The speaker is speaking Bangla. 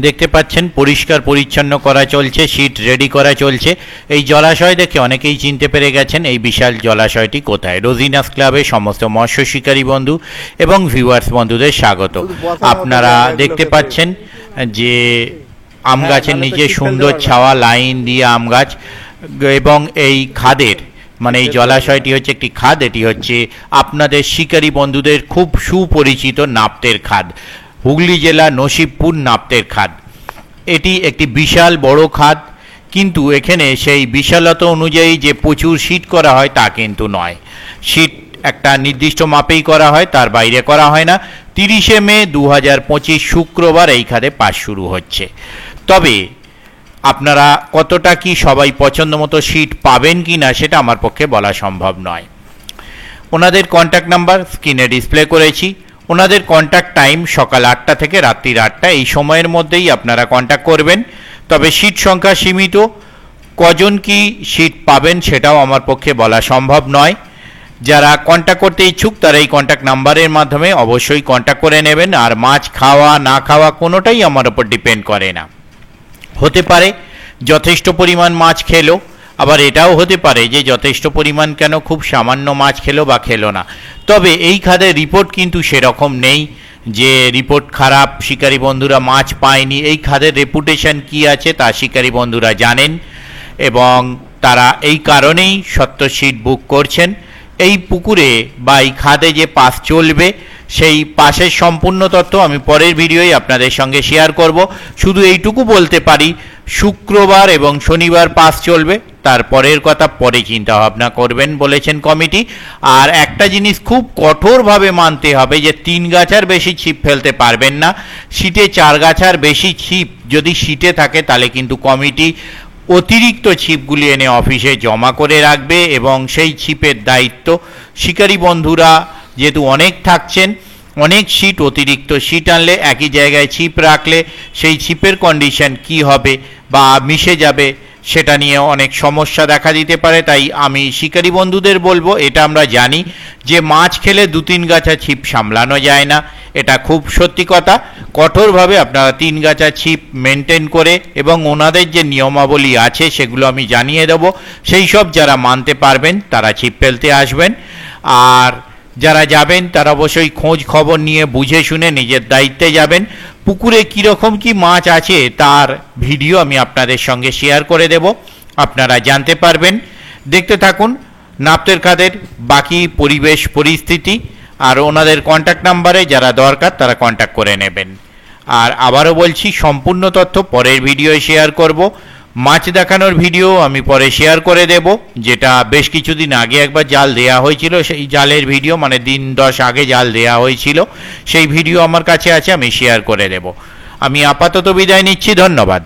দেখতে পাচ্ছেন পরিষ্কার পরিচ্ছন্ন করা চলছে, শীট রেডি করা চলছে। এই জলাশয় দেখে অনেকেই চিনতে পেরে গেছেন এই বিশাল জলাশয়টি কোথায়। রোজিনাস ক্লাবে সমস্ত মৎস্য শিকারী বন্ধু এবং ভিউয়ার্স বন্ধুদের স্বাগত। আপনারা দেখতে পাচ্ছেন যে আম গাছের নিচে সুন্দর ছাওয়া লাইন দিয়ে আম গাছ, এবং এই খাদের মানে এই জলাশয়টি হচ্ছে একটি খাদ। এটি হচ্ছে আপনাদের শিকারী বন্ধুদের খুব সুপরিচিত নাপ্তের খাদ, হুগলি জেলা নসিবপুর নাপ্তের খাদ। এটি একটি বিশাল বড় খাদ, কিন্তু এখানে সেই বিশালতা অনুযায়ী যে প্রচুর শীট করা হয় তা কিন্তু নয়। শীট একটা নির্দিষ্ট মাপেই করা হয়, তার বাইরে করা হয় না। 30শে মে 2025 শুক্রবার এই খাদে পাস শুরু হচ্ছে। তবে আপনারা কতটা কি সবাই পছন্দ মতো শীট পাবেন কি না সেটা আমার পক্ষে বলা সম্ভব নয়। ওনাদের কন্ট্যাক্ট নাম্বার স্ক্রিনে ডিসপ্লে করেছি। ওনাদের কন্ট্যাক্ট টাইম সকাল 8টা থেকে রাত্রির 8টা, এই সময়ের মধ্যেই আপনারা কন্ট্যাক্ট করবেন। তবে সিট সংখ্যা সীমিত, কজন কি সিট পাবেন সেটাও আমার পক্ষে বলা সম্ভব নয়। যারা কন্ট্যাক্ট করতে ইচ্ছুক তারা এই কন্ট্যাক্ট নাম্বারের মাধ্যমে অবশ্যই কন্ট্যাক্ট করে নেবেন। আর মাছ খাওয়া না খাওয়া কোনোটাই আমার ওপর ডিপেন্ড করে না। হতে পারে যথেষ্ট পরিমাণ মাছ খেলো, আবার এটাও হতে পারে যে যথেষ্ট পরিমাণ কেন খুব সামান্য মাছ খেলো বা খেলো না। তবে এই খাদের রিপোর্ট কিন্তু সেরকম নেই যে রিপোর্ট খারাপ, শিকারী বন্ধুরা মাছ পায়নি। এই খাদের রেপুটেশন কি আছে তা শিকারী বন্ধুরা জানেন, এবং তারা এই কারণেই সত্য সিট বুক করছেন। এই পুকুরে বা এই খাদে যে পাস চলবে সেই পাসের সম্পূর্ণ তথ্য আমি পরের ভিডিওয় আপনাদের সঙ্গে শেয়ার করব। শুধু এইটুকু বলতে পারি, শুক্রবার এবং শনিবার পাস চলবে, তারপরের কথা পরে চিন্তা ভাবনা করবেন বলেছেন কমিটি। আর একটা জিনিস খুব কঠোরভাবে মানতে হবে যে 3 গাছার বেশি ছিপ ফেলতে পারবেন না। সিটে 4 গাছার বেশি ছিপ যদি সিটে থাকে তাহলে কিন্তু কমিটি অতিরিক্ত ছিপগুলি এনে অফিসে জমা করে রাখবে, এবং সেই ছিপের দায়িত্ব শিকারী বন্ধুরা যেহেতু অনেক থাকছেন, অনেক সিট অতিরিক্ত সিট আনলে একই জায়গায় ছিপ রাখলে সেই ছিপের কন্ডিশন কি হবে বা মিশে যাবে সেটা নিয়ে অনেক সমস্যা দেখা দিতে পারে। তাই আমি শিকারী বন্ধুদের বলবো, এটা আমরা জানি যে মাছ খেলে 2-3 গাছা ছিপ সামলানো যায় না, এটা খুব সত্যি কথা। কঠোরভাবে আপনারা 3 গাছা ছিপ মেনটেন করে, এবং ওনাদের যে নিয়মাবলী আছে সেগুলো আমি জানিয়ে দেবো, সেই সব যারা মানতে পারবেন তারা ছিপ ফেলতে আসবেন। আর যারা যাবেন তারা অবশ্যই খোঁজ খবর নিয়ে বুঝে শুনে নিজের দায়িত্বে যাবেন। পুকুরে কীরকম কি মাছ আছে তার ভিডিও আমি আপনাদের সঙ্গে শেয়ার করে দেব, আপনারা জানতে পারবেন। দেখতে থাকুন নাপ্তের খাদের বাকি পরিবেশ পরিস্থিতি, আর ওনাদের কন্ট্যাক্ট নাম্বারে যারা দরকার তারা কন্ট্যাক্ট করে নেবেন। আর আবারও বলছি, সম্পূর্ণ তথ্য পরের ভিডিওয়ে শেয়ার করব। মাছ দেখানোর ভিডিও আমি পরে শেয়ার করে দেব, যেটা বেশ কিছুদিন আগে একবার জাল দেয়া হয়েছিল, সেই জালের ভিডিও মানে দিন 10 আগে জাল দেয়া হয়েছিল, সেই ভিডিও আমার কাছে আছে, আমি শেয়ার করে দেব। আমি আপাতত বিদায় নিচ্ছি, ধন্যবাদ।